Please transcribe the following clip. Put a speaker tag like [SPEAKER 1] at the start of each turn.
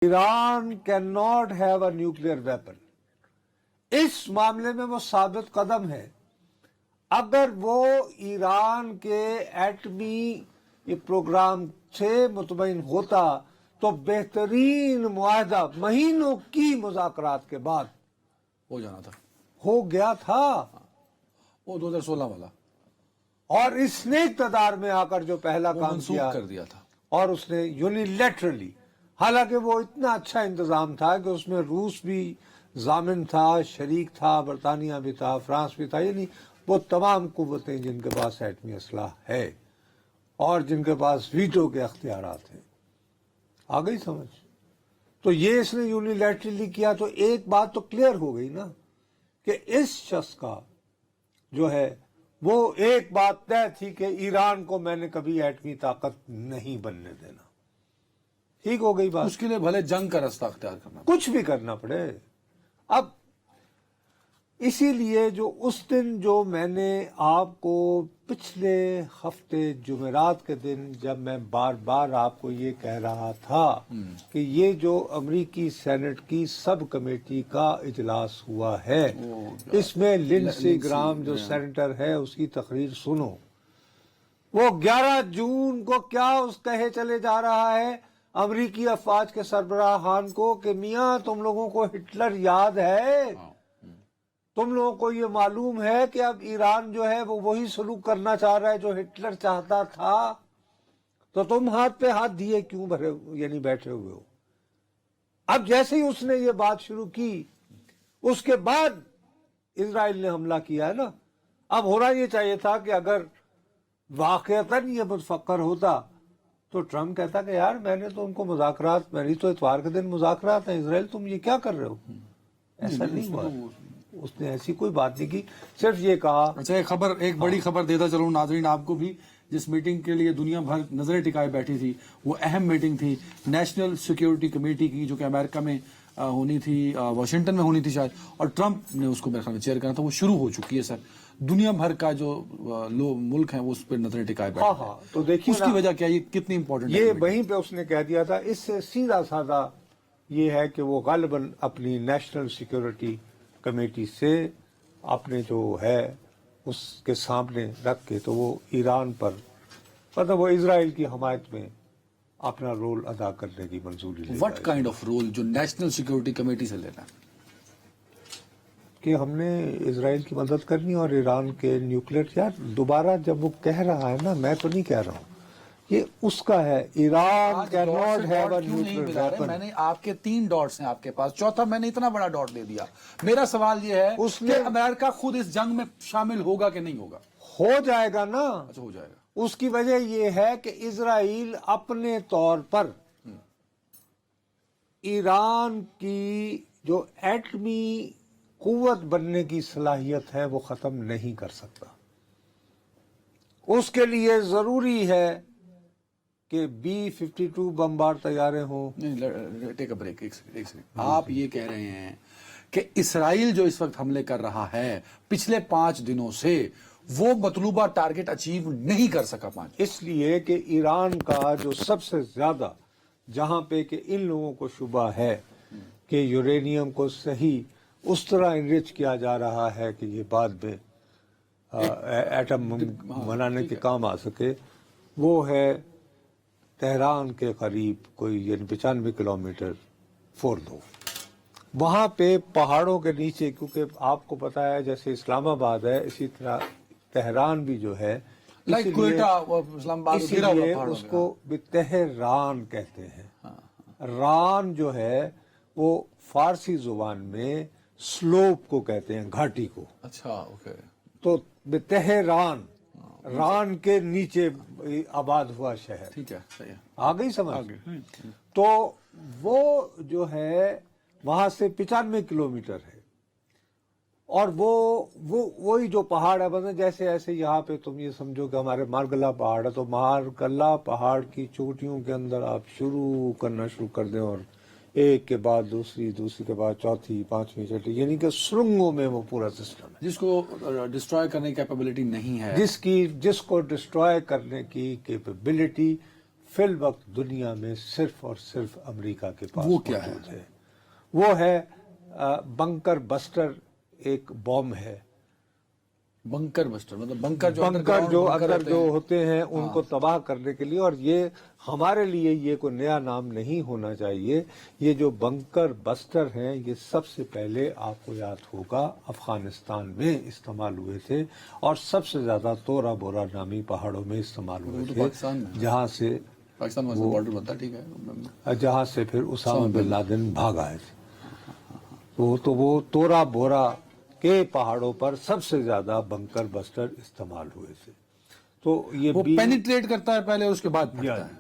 [SPEAKER 1] Iran can not have a nuclear weapon. اس معاملے میں وہ ثابت قدم ہے. اگر وہ ایران کے ایٹمی پروگرام سے مطمئن ہوتا تو بہترین معاہدہ مہینوں کی مذاکرات کے بعد
[SPEAKER 2] ہو جانا تھا.
[SPEAKER 1] ہو گیا تھا.
[SPEAKER 2] وہ 2016 والا
[SPEAKER 1] اور اس نے اقتدار میں آ کر جو پہلا کام
[SPEAKER 2] منسوخ
[SPEAKER 1] کیا
[SPEAKER 2] کر دیا تھا.
[SPEAKER 1] اور اس نے یونیلیٹرلی، حالانکہ وہ اتنا اچھا انتظام تھا کہ اس میں روس بھی ضامن تھا، شریک تھا، برطانیہ بھی تھا، فرانس بھی تھا، یعنی وہ تمام قوتیں جن کے پاس ایٹمی اسلحہ ہے اور جن کے پاس ویٹو کے اختیارات ہیں. آ گئی سمجھ؟ تو یہ اس نے یونیلیٹرلی کیا تو ایک بات تو کلیئر ہو گئی نا کہ اس شخص کا جو ہے وہ ایک بات طے تھی کہ ایران کو میں نے کبھی ایٹمی طاقت نہیں بننے دینا. ٹھیک ہو گئی بات.
[SPEAKER 2] اس کے لیے بھلے جنگ کا راستہ اختیار کرنا
[SPEAKER 1] کچھ بھی کرنا پڑے. اب اسی لیے جو اس دن جو میں نے آپ کو پچھلے ہفتے جمعرات کے دن جب میں بار بار آپ کو یہ کہہ رہا تھا کہ یہ جو امریکی سینٹ کی سب کمیٹی کا اجلاس ہوا ہے اس میں لنڈسی گرام جو سینیٹر ہے اس کی تقریر سنو. وہ 11 جون کو کیا اس کہے چلے جا رہا ہے امریکی افواج کے سربراہان کو کہ میاں تم لوگوں کو ہٹلر یاد ہے، تم لوگوں کو یہ معلوم ہے کہ اب ایران جو ہے وہ وہی سلوک کرنا چاہ رہا ہے جو ہٹلر چاہتا تھا، تو تم ہاتھ پہ ہاتھ دیے کیوں بھرے یعنی بیٹھے ہوئے ہو. اب جیسے ہی اس نے یہ بات شروع کی اس کے بعد اسرائیل نے حملہ کیا ہے نا. اب ہونا یہ چاہیے تھا کہ اگر واقعتاً یہ متفکر ہوتا تو ٹرمپ کہتا کہ یار میں نے تو ان کو مذاکرات، میری تو اتوار کے دن مذاکرات ہیں، اسرائیل تم یہ کیا کر رہے ہو. ایسا نہیں ہوا. اس نے ایسی کوئی بات نہیں کی، صرف یہ کہا.
[SPEAKER 2] اچھا ایک بڑی خبر دیتا چلوں ناظرین آپ کو بھی، جس میٹنگ کے لیے دنیا بھر نظریں ٹکائے بیٹھی تھی وہ اہم میٹنگ تھی نیشنل سیکیورٹی کمیٹی کی جو کہ امریکہ میں ہونی تھی، واشنگٹن میں ہونی تھی شاید، اور ٹرمپ نے اس کو میرے خیال میں چیئر کرنا تھا. وہ شروع ہو چکی ہے سر. دنیا بھر کا جو ملک ہیں وہ اس پہ نظریں ٹکائے بیٹھے ہیں.
[SPEAKER 1] تو دیکھیے
[SPEAKER 2] اس کی وجہ کیا، یہ کتنی امپورٹنٹ
[SPEAKER 1] یہ وہیں پہ اس نے کہہ دیا تھا. اس سے سیدھا سادہ یہ ہے کہ وہ غالباً اپنی نیشنل سیکیورٹی کمیٹی سے اپنے جو ہے اس کے سامنے رکھ کے تو وہ ایران پر مطلب وہ اسرائیل کی حمایت میں اپنا رول ادا کرنے کی منظوری لے
[SPEAKER 2] وٹ کائنڈ آف رول جو نیشنل سیکیورٹی کمیٹی سے لینا
[SPEAKER 1] کہ ہم نے اسرائیل کی مدد کرنی اور ایران کے نیوکلیئر. یار دوبارہ جب وہ کہہ رہا ہے نا، میں تو نہیں کہہ رہا ہوں، یہ اس کا ہے. Iran can not have a nuclear weapon.
[SPEAKER 2] میں نے آپ کے 3 ڈاٹس ہیں آپ کے پاس، چوتھا میں نے اتنا بڑا ڈاٹ دے دیا. میرا سوال یہ ہے کہ امریکہ خود اس جنگ میں شامل ہوگا کہ نہیں ہوگا؟
[SPEAKER 1] ہو جائے گا نا.
[SPEAKER 2] اچھا ہو جائے گا.
[SPEAKER 1] اس کی وجہ یہ ہے کہ اسرائیل اپنے طور پر ایران کی جو ایٹمی قوت بننے کی صلاحیت ہے وہ ختم نہیں کر سکتا. اس کے لیے ضروری ہے کہ B-52 بمبار طیارے ہوں.
[SPEAKER 2] ٹیک اے بریک، ایک سیکنڈ. آپ یہ کہہ رہے ہیں کہ اسرائیل جو اس وقت حملے کر رہا ہے پچھلے 5 دنوں سے وہ مطلوبہ ٹارگٹ اچیو نہیں کر سکا.
[SPEAKER 1] اس لیے کہ ایران کا جو سب سے زیادہ جہاں پہ کہ ان لوگوں کو شبہ ہے کہ یورینیم کو صحیح اس طرح انرچ کیا جا رہا ہے کہ یہ بعد میں ایٹم بنانے کے کام آ سکے، وہ ہے تہران کے قریب کوئی یعنی 95 کلومیٹر فوردو. وہاں پہ پہاڑوں کے نیچے، کیونکہ آپ کو پتا ہے جیسے اسلام آباد ہے اسی طرح تہران بھی جو ہے، اسی لیے اس کو تہران کہتے ہیں. ران جو ہے وہ فارسی زبان میں سلوپ کو کہتے ہیں، گھاٹی کو.
[SPEAKER 2] اچھا اوکے.
[SPEAKER 1] تو تہران ران کے نیچے آباد ہوا شہر.
[SPEAKER 2] ٹھیک ہے، صحیح ہے.
[SPEAKER 1] آ گئی سمجھ. تو وہ جو ہے وہاں سے 95 کلومیٹر ہے اور وہی جو پہاڑ ہے بس جیسے ایسے یہاں پہ تم یہ سمجھو کہ ہمارے مارگلا پہاڑ ہے تو مارگلا پہاڑ کی چوٹیوں کے اندر آپ شروع کرنا شروع کر دیں اور ایک کے بعد دوسری کے بعد چوتھی، 5ویں، 6ٹھی، یعنی کہ سرنگوں میں وہ پورا سسٹم ہے
[SPEAKER 2] جس کو ڈسٹروائے کرنے کی کیپیبلٹی نہیں ہے.
[SPEAKER 1] جس کو ڈسٹروائے کرنے کی کیپیبلٹی فی الوقت دنیا میں صرف اور صرف امریکہ کے پاس
[SPEAKER 2] وہ کیا ہے؟
[SPEAKER 1] موجود ہے، وہ ہے بنکر بسٹر، ایک بوم ہے۔
[SPEAKER 2] بنکر بسٹر مطلب بنکر جو
[SPEAKER 1] بنکر جو
[SPEAKER 2] بنکر
[SPEAKER 1] اندر
[SPEAKER 2] رہتے
[SPEAKER 1] جو
[SPEAKER 2] ہیں۔
[SPEAKER 1] ہوتے ہیں ان کو تباہ کرنے کے لیے، اور یہ ہمارے لیے یہ کوئی نیا نام نہیں ہونا چاہیے۔ یہ جو بنکر بسٹر ہیں یہ سب سے پہلے آپ کو یاد ہوگا افغانستان میں استعمال ہوئے تھے، اور سب سے زیادہ تورا بورا نامی پہاڑوں میں استعمال
[SPEAKER 2] وہ
[SPEAKER 1] ہوئے
[SPEAKER 2] تو
[SPEAKER 1] تھے،
[SPEAKER 2] پاکستان میں،
[SPEAKER 1] جہاں سے
[SPEAKER 2] پاکستان میں بارڈر بنتا، ٹھیک ہے،
[SPEAKER 1] جہاں سے پھر اسامہ بن لادن بھاگ آئے تھے۔ تو وہ تورا بورا کے پہاڑوں پر سب سے زیادہ بنکر بسٹر استعمال ہوئے تھے۔ تو یہ
[SPEAKER 2] وہ
[SPEAKER 1] بھی
[SPEAKER 2] پینیٹریٹ کرتا ہے پہلے اور اس کے بعد پھٹتا ہے۔